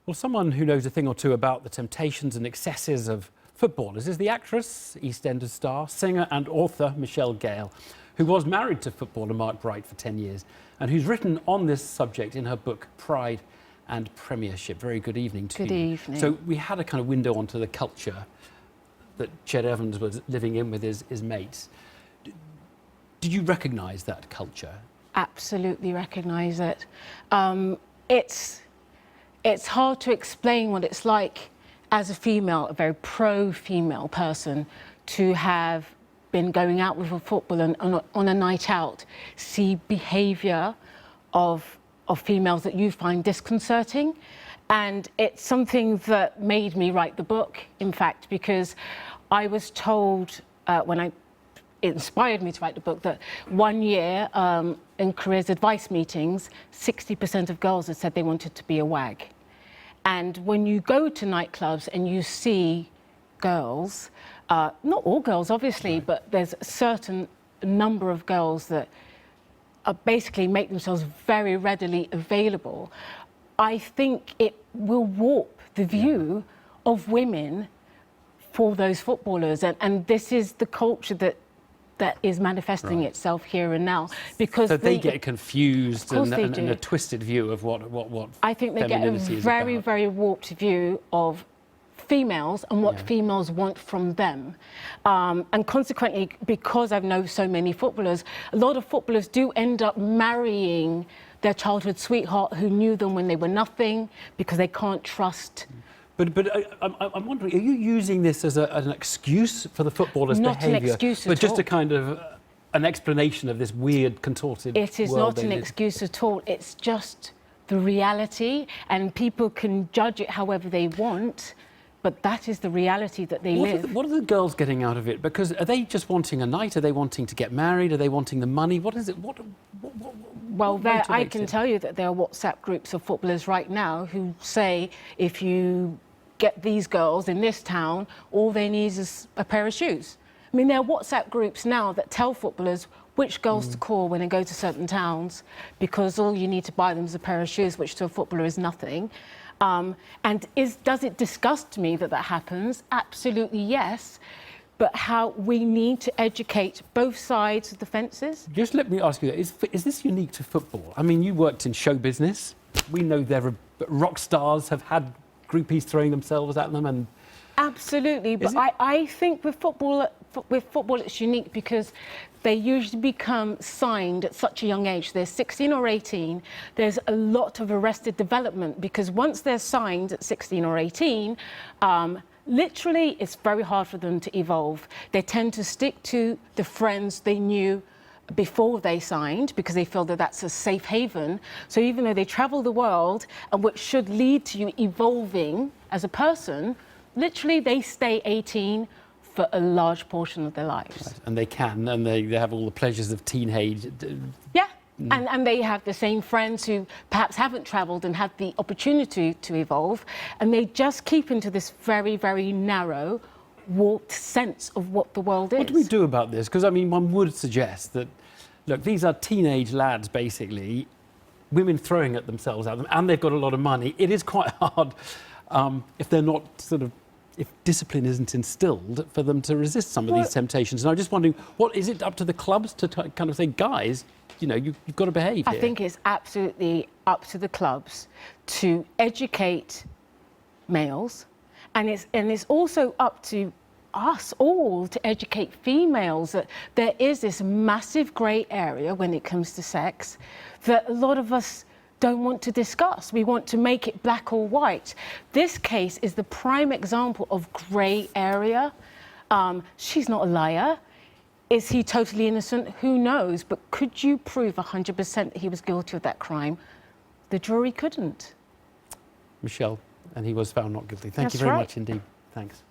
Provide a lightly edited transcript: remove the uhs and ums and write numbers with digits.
Well, someone who knows a thing or two about the temptations and excesses of footballers is the actress, EastEnders star, singer and author Michelle Gayle, who was married to footballer Mark Bright for 10 years and who's written on this subject in her book Pride and Premiership. Very good evening to you. Good evening. So we had a kind of window onto the culture that Ched Evans was living in with his mates. Did you recognise that culture? Absolutely recognise it. It's hard to explain what it's like as a female, a very pro-female person, to have been going out with a footballer and on a night out, see behaviour of females that you find disconcerting. And it's something that made me write the book, in fact, because I was told it inspired me to write the book that one year in careers advice meetings, 60% of girls had said they wanted to be a wag. And when you go to nightclubs and you see girls, not all girls obviously, right, but there's a certain number of girls that basically make themselves very readily available, I think it will warp the view of women for those footballers. And this is the culture that is manifesting itself here and now, because so they get confused and a twisted view of what I think they get a very warped view of females and what females want from them, and consequently, because I know so many footballers, a lot of footballers do end up marrying their childhood sweetheart who knew them when they were nothing, because they can't trust. But I'm wondering, are you using this as an excuse for the footballers' behaviour? Not an excuse at all. But just a kind of an explanation of this weird, contorted world? It is not an excuse at all. It's just the reality, and people can judge it however they want, but that is the reality that they live. What are the girls getting out of it? Because are they just wanting a night? Are they wanting to get married? Are they wanting the money? What is it? Well, I can tell you that there are WhatsApp groups of footballers right now who say if you get these girls in this town, all they need is a pair of shoes. I mean, there are WhatsApp groups now that tell footballers which girls to call when they go to certain towns, because all you need to buy them is a pair of shoes, which to a footballer is nothing. Does it disgust me that happens? Absolutely yes. But how we need to educate both sides of the fences. Just let me ask you that. Is this unique to football? I mean, you worked in show business. We know there are rock stars have had groupies throwing themselves at them, and absolutely. But I think with football it's unique because they usually become signed at such a young age. They're 16 or 18. There's a lot of arrested development, because once they're signed at 16 or 18, literally, it's very hard for them to evolve. They tend to stick to the friends they knew before they signed, because they feel that that's a safe haven. So even though they travel the world, and which should lead to you evolving as a person, literally they stay 18 for a large portion of their lives. Right. And they can, and they have all the pleasures of teenage. Yeah. And they have the same friends who perhaps haven't travelled and had the opportunity to evolve, and they just keep into this very, very narrow, warped sense of what the world is. What do we do about this? Because, I mean, one would suggest that, look, these are teenage lads, basically, women throwing at themselves at them, and they've got a lot of money. It is quite hard, if they're not if discipline isn't instilled, for them to resist some of these temptations. And I'm just wondering, what is it up to the clubs to kind of say, guys, you know, you've got to behave here? I think it's absolutely up to the clubs to educate males, and it's also up to us all to educate females that there is this massive grey area when it comes to sex that a lot of us don't want to discuss. We want to make it black or white. This case is the prime example of grey area. She's not a liar. Is he totally innocent? Who knows? But could you prove 100% that he was guilty of that crime? The jury couldn't. Michelle, and he was found not guilty. Thank you very much indeed. Thanks.